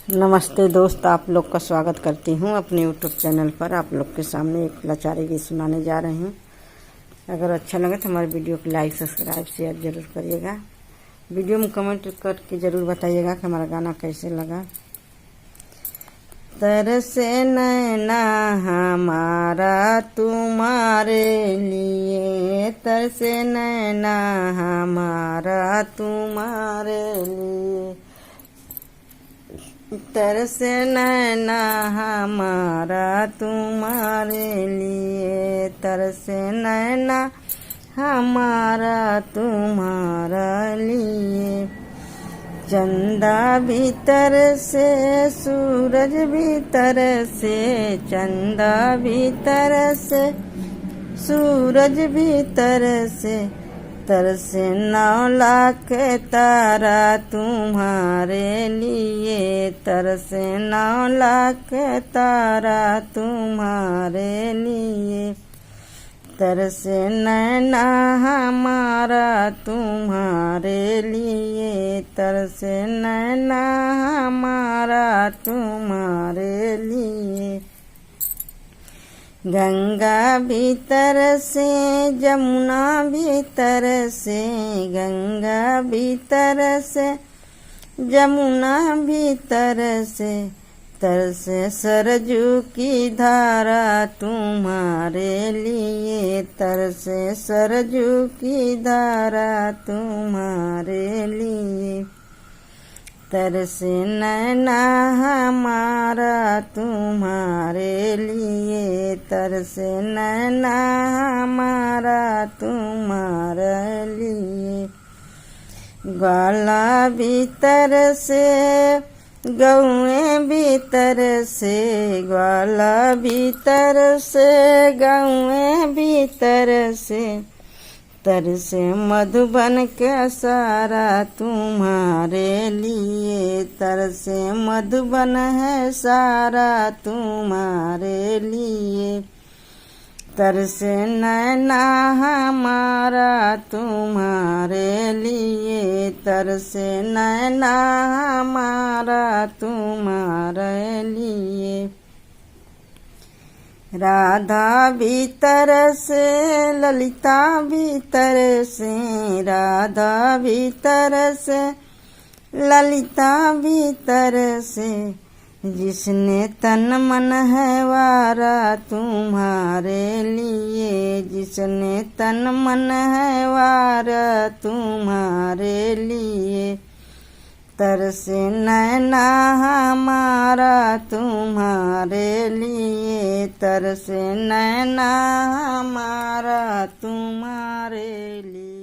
नमस्ते दोस्त, आप लोग का स्वागत करती हूँ अपने यूट्यूब चैनल पर। आप लोग के सामने एक लाचारी गीत सुनाने जा रही हूँ। अगर अच्छा लगे तो हमारे वीडियो को लाइक, सब्सक्राइब, शेयर जरूर करिएगा। वीडियो में कमेंट करके ज़रूर बताइएगा कि हमारा गाना कैसे लगा। तरसे नैना हमारा तुम्हारे लिए, तरसे नैना हमारा तुम्हारे लिए, तरसे नैना हमारा तुम्हारे लिए, तरसे नैना हमारा तुम्हारा लिए। चंदा भीतर से सूरज भीतर से, चंदा भीतर से सूरज भीतर से, तरसे 9 लाख तारा तुम्हारे लिए, तरसे 9 लाख तारा तुम्हारे लिए। तरसे नैना हमारा तुम्हारे लिए, तरसे नैना हमारा तुम्हारे लिए। गंगा भीतर से जमुना भीतर से, गंगा भीतर से जमुना भीतर से, तरसे सरजू की धारा तुम्हारे लिए, तरसे सरजू की धारा तुम्हारे लिए। तरसे नैना हमारा तुम्हारे लिए, तरसे नैना हमारा तुम्हारे लिए। ग्वाला भीतर से गौए भीतर से, ग्वाला भीतर से गौए भीतर से, तरसे मधुबन का सारा तुम्हारे लिए, तरसे मधुबन है सारा तुम्हारे लिए। तरसे नैना हमारा तुम्हारे लिए, तरसे नैना हमारा तुम्हारे लिए। राधा भीतर से ललिता भीतर से, राधा भीतर से ललिता भीतर से, जिसने तन मन है वारा तुम्हारे लिए, जिसने तन मन है वारा तुम्हारे लिए। तरसे नैना हमारा तुम्हारे लिए, तरसे नैना हमारा तुम्हारे लिए।